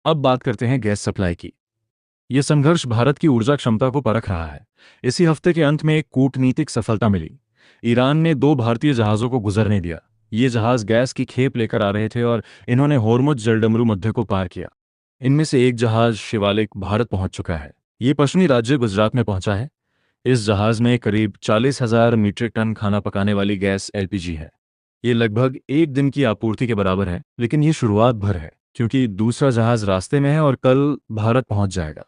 अब बात करते हैं गैस सप्लाई की। यह संघर्ष भारत की ऊर्जा क्षमता को परख रहा है। इसी हफ्ते के अंत में एक कूटनीतिक सफलता मिली। ईरान ने 2 भारतीय जहाज़ों को गुजरने दिया। ये जहाज़ गैस की खेप लेकर आ रहे थे और इन्होंने होर्मुज जलडमरू मध्य को पार किया। इनमें से एक जहाज़ शिवालिक भारत पहुंच चुका है। ये पश्चिमी राज्य गुजरात में पहुंचा है। इस जहाज़ में करीब 40,000 मीट्रिक टन खाना पकाने वाली गैस एलपीजी है। ये लगभग एक दिन की आपूर्ति के बराबर है, लेकिन ये शुरुआत भर है क्योंकि दूसरा जहाज़ रास्ते में है और कल भारत पहुंच जाएगा।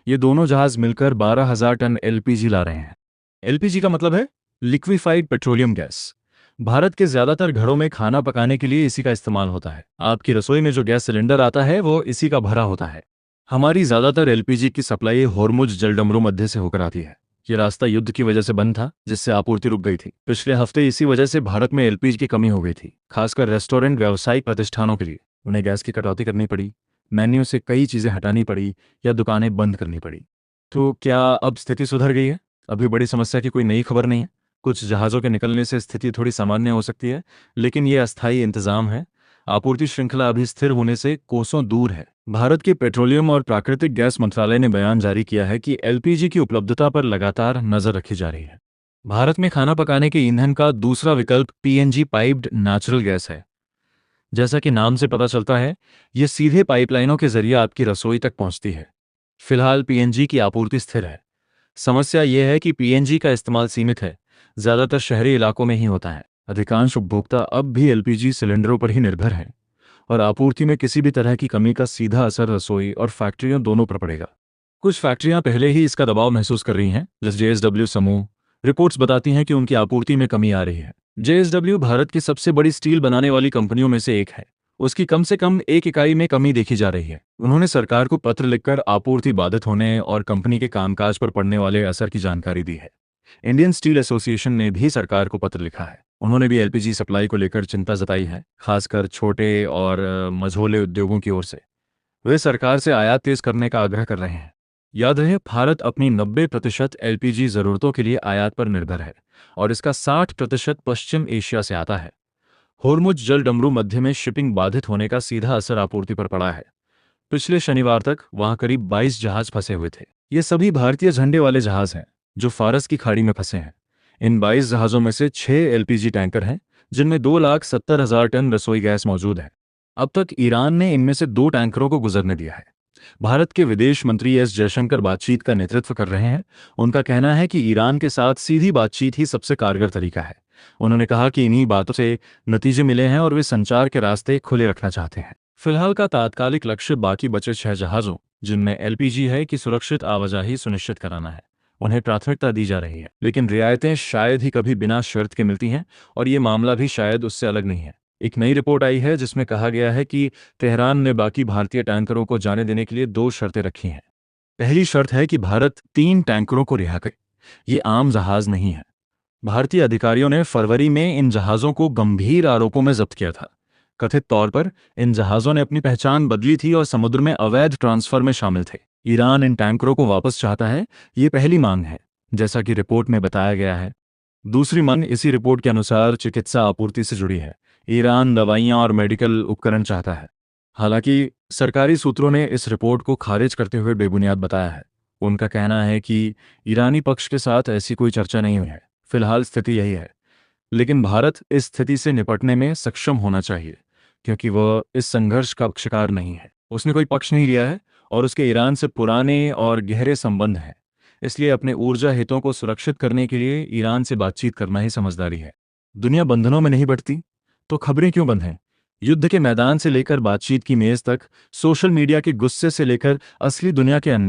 ये दोनों जहाज मिलकर 12,000 टन एलपीजी ला रहे हैं। एलपीजी का मतलब है लिक्विफाइड पेट्रोलियम गैस। भारत के ज्यादातर घरों में खाना पकाने के लिए इसी का इस्तेमाल होता है। आपकी रसोई में जो गैस सिलेंडर आता है वो इसी का भरा होता है। हमारी ज्यादातर एलपीजी की सप्लाई होर्मुज जलडमरू मध्य से होकर आती है। ये रास्ता युद्ध की वजह से बंद था, जिससे आपूर्ति रुक गई थी। पिछले हफ्ते इसी वजह से भारत में एलपीजी की कमी हो गई थी, खासकर रेस्टोरेंट व्यावसायिक प्रतिष्ठानों के लिए। उन्हें गैस की कटौती करनी पड़ी, मेन्यू से कई चीजें हटानी पड़ी या दुकानें बंद करनी पड़ी। तो क्या अब स्थिति सुधर गई है? अभी बड़ी समस्या की कोई नई खबर नहीं है। कुछ जहाज़ों के निकलने से स्थिति थोड़ी सामान्य हो सकती है, लेकिन ये अस्थायी इंतजाम है। आपूर्ति श्रृंखला अभी स्थिर होने से कोसों दूर है। भारत के पेट्रोलियम और प्राकृतिक गैस मंत्रालय ने बयान जारी किया है कि एलपीजी की उपलब्धता पर लगातार नजर रखी जा रही है। भारत में खाना पकाने के ईंधन का दूसरा विकल्प पीएनजी पाइप्ड नेचुरल गैस है। जैसा कि नाम से पता चलता है, ये सीधे पाइपलाइनों के जरिए आपकी रसोई तक पहुंचती है। फिलहाल पीएनजी की आपूर्ति स्थिर है। समस्या यह है कि पीएनजी का इस्तेमाल सीमित है, ज्यादातर शहरी इलाकों में ही होता है। अधिकांश उपभोक्ता अब भी एलपीजी सिलेंडरों पर ही निर्भर हैं और आपूर्ति में किसी भी तरह की कमी का सीधा असर रसोई और फैक्ट्रियों दोनों पर पड़ेगा। कुछ फैक्ट्रियां पहले ही इसका दबाव महसूस कर रही हैं, जैसे जेएसडब्ल्यू समूह। रिपोर्ट्स बताती हैं कि उनकी आपूर्ति में कमी आ रही है। जेएसडब्ल्यू भारत की सबसे बड़ी स्टील बनाने वाली कंपनियों में से एक है। उसकी कम से कम एक इकाई में कमी देखी जा रही है। उन्होंने सरकार को पत्र लिखकर आपूर्ति बाधित होने और कंपनी के कामकाज पर पड़ने वाले असर की जानकारी दी है। इंडियन स्टील एसोसिएशन ने भी सरकार को पत्र लिखा है। उन्होंने भी एलपीजी सप्लाई को लेकर चिंता जताई है, खासकर छोटे और मझोले उद्योगों की ओर से। वे सरकार से आयात तेज करने का आग्रह कर रहे हैं। याद रहे, भारत अपनी 90% एलपीजी जरूरतों के लिए आयात पर निर्भर है और इसका 60% पश्चिम एशिया से आता है। होर्मुज जलडमरू मध्य में शिपिंग बाधित होने का सीधा असर आपूर्ति पर पड़ा है। पिछले शनिवार तक वहां करीब 22 जहाज फंसे हुए थे। ये सभी भारतीय झंडे वाले जहाज हैं जो फारस की खाड़ी में फंसे हैं। इन 22 जहाजों में से 6 एलपीजी टैंकर हैं, जिनमें 2,70,000 टन रसोई गैस मौजूद है। अब तक ईरान ने इनमें से 2 टैंकरों को गुजरने दिया है। भारत के विदेश मंत्री एस जयशंकर बातचीत का नेतृत्व कर रहे हैं। उनका कहना है कि ईरान के साथ सीधी बातचीत ही सबसे कारगर तरीका है। उन्होंने कहा कि इन्हीं बातों से नतीजे मिले हैं और वे संचार के रास्ते खुले रखना चाहते हैं। फिलहाल का तात्कालिक लक्ष्य बाकी बचे 6 जहाजों, जिनमें एलपीजी है, की सुरक्षित आवाजाही सुनिश्चित कराना है। उन्हें प्राथमिकता दी जा रही है, लेकिन रियायतें शायद ही कभी बिना शर्त के मिलती हैं और ये मामला भी शायद उससे अलग नहीं है। एक नई रिपोर्ट आई है जिसमें कहा गया है कि तेहरान ने बाकी भारतीय टैंकरों को जाने देने के लिए 2 शर्तें रखी हैं। पहली शर्त है कि भारत 3 टैंकरों को रिहा करे। ये आम जहाज नहीं है। भारतीय अधिकारियों ने फरवरी में इन जहाज़ों को गंभीर आरोपों में जब्त किया था। कथित तौर पर इन जहाज़ों ने अपनी पहचान बदली थी और समुद्र में अवैध ट्रांसफर में शामिल थे। ईरान इन टैंकरों को वापस चाहता है, ये पहली मांग है, जैसा कि रिपोर्ट में बताया गया है। दूसरी मांग इसी रिपोर्ट के अनुसार चिकित्सा आपूर्ति से जुड़ी है। ईरान दवाइयां और मेडिकल उपकरण चाहता है। हालांकि सरकारी सूत्रों ने इस रिपोर्ट को खारिज करते हुए बेबुनियाद बताया है। उनका कहना है कि ईरानी पक्ष के साथ ऐसी कोई चर्चा नहीं हुई है। फिलहाल स्थिति यही है, लेकिन भारत इस स्थिति से निपटने में सक्षम होना चाहिए, क्योंकि वह इस संघर्ष का पक्षकार नहीं है। उसने कोई पक्ष नहीं लिया है और उसके ईरान से पुराने और गहरे संबंध हैं। इसलिए अपने ऊर्जा हितों को सुरक्षित करने के लिए ईरान से बातचीत करना ही समझदारी है। दुनिया बंधनों में नहीं बढ़ती तो खबरें क्यों बंद हैं? युद्ध के मैदान से लेकर बातचीत की मेज तक, सोशल मीडिया के गुस्से से लेकर असली दुनिया के अन्याय